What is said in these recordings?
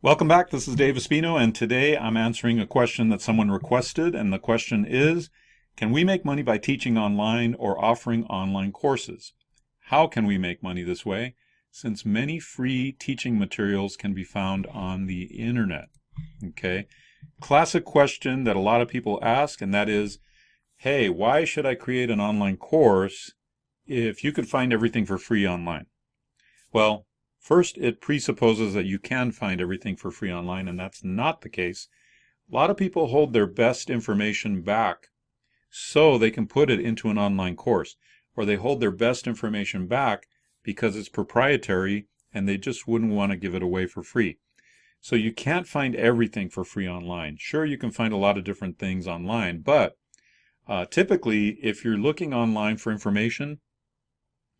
Welcome back. This is Dave Espino, and today I'm answering a question that someone requested, and the question is, can we make money by teaching online or offering online courses? How can we make money this way, since many free teaching materials can be found on the internet? Okay. Classic question that a lot of people ask, and that is, hey, why should I create an online course if you could find everything for free online? Well, first, it presupposes that you can find everything for free online, and that's not the case. A lot of people hold their best information back so they can put it into an online course, or they hold their best information back because it's proprietary and they just wouldn't want to give it away for free. So you can't find everything for free online. Sure, you can find a lot of different things online, but typically, if you're looking online for information,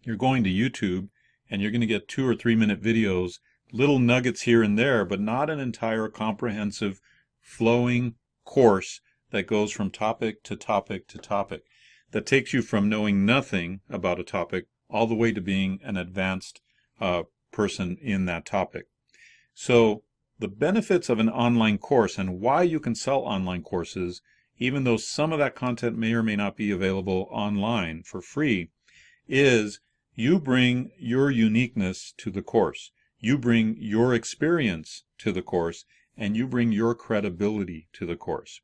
you're going to YouTube, and you're going to get 2 or 3 minute videos, little nuggets here and there, but not an entire comprehensive flowing course that goes from topic to topic to topic, that takes you from knowing nothing about a topic all the way to being an advanced person in that topic. So the benefits of an online course and why you can sell online courses, even though some of that content may or may not be available online for free, is you bring your uniqueness to the course. You bring your experience to the course, and you bring your credibility to the course.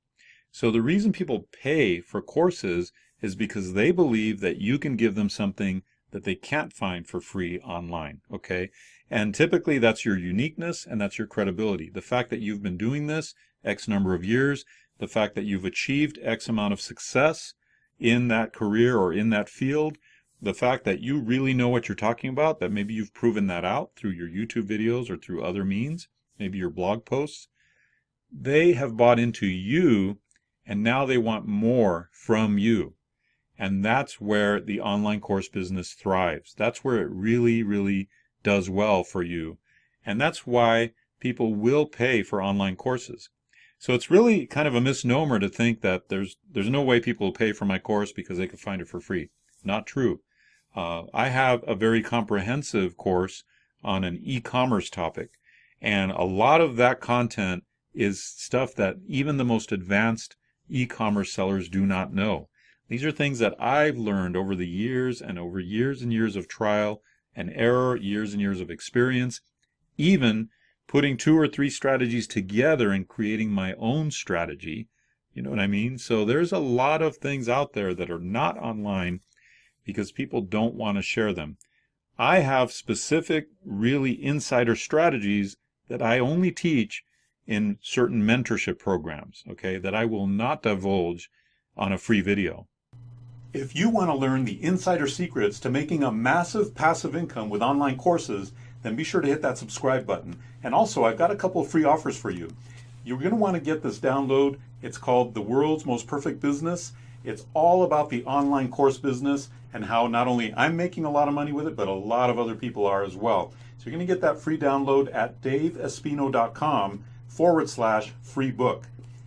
So the reason people pay for courses is because they believe that you can give them something that they can't find for free online, okay? And typically that's your uniqueness and that's your credibility. The fact that you've been doing this X number of years, the fact that you've achieved X amount of success in that career or in that field, the fact that you really know what you're talking about, that maybe you've proven that out through your YouTube videos or through other means, maybe your blog posts, they have bought into you, and now they want more from you. And that's where the online course business thrives. That's where it really, really does well for you. And that's why people will pay for online courses. So it's really kind of a misnomer to think that there's no way people will pay for my course because they could find it for free. Not true. I have a very comprehensive course on an e-commerce topic, and a lot of that content is stuff that even the most advanced e-commerce sellers do not know. These are things that I've learned over the years and over years and years of trial and error, years and years of experience, even putting 2 or 3 strategies together and creating my own strategy. You know what I mean? So there's a lot of things out there that are not online because people don't want to share them. I have specific, really insider strategies that I only teach in certain mentorship programs, okay, that I will not divulge on a free video. If you want to learn the insider secrets to making a massive passive income with online courses, then be sure to hit that subscribe button. And also, I've got a couple of free offers for you. You're going to want to get this download. It's called The World's Most Perfect Business. It's all about the online course business and how not only I'm making a lot of money with it, but a lot of other people are as well. So you're going to get that free download at daveespino.com/free book.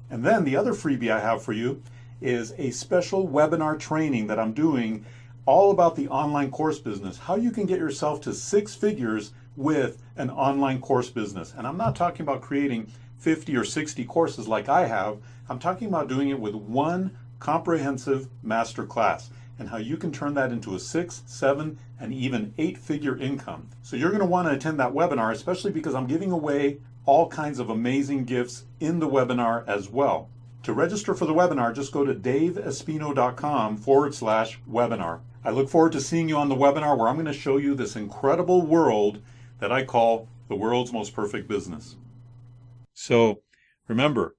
And then the other freebie I have for you is a special webinar training that I'm doing all about the online course business, how you can get yourself to 6 figures with an online course business. And I'm not talking about creating 50 or 60 courses like I have. I'm talking about doing it with one comprehensive master class and how you can turn that into a 6, 7, and even 8-figure income. So you're going to want to attend that webinar, especially because I'm giving away all kinds of amazing gifts in the webinar as well. To register for the webinar, just go to daveespino.com/webinar. I look forward to seeing you on the webinar where I'm going to show you this incredible world that I call the world's most perfect business. So remember,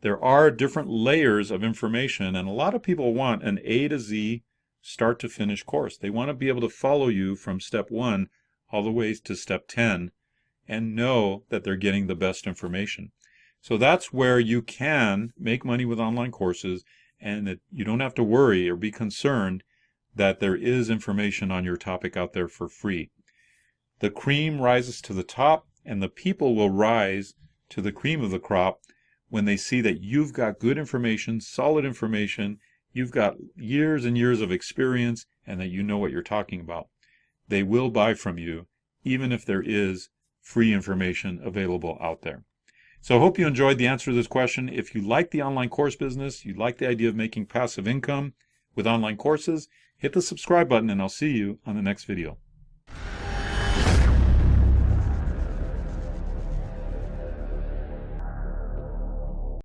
there are different layers of information, and a lot of people want an A to Z, start to finish course. They want to be able to follow you from step 1 all the way to step 10 and know that they're getting the best information. So that's where you can make money with online courses, and that you don't have to worry or be concerned that there is information on your topic out there for free. The cream rises to the top, and the people will rise to the cream of the crop when they see that you've got good information, solid information, you've got years and years of experience, and that you know what you're talking about. They will buy from you, even if there is free information available out there. So I hope you enjoyed the answer to this question. If you like the online course business, you like the idea of making passive income with online courses, hit the subscribe button and I'll see you on the next video.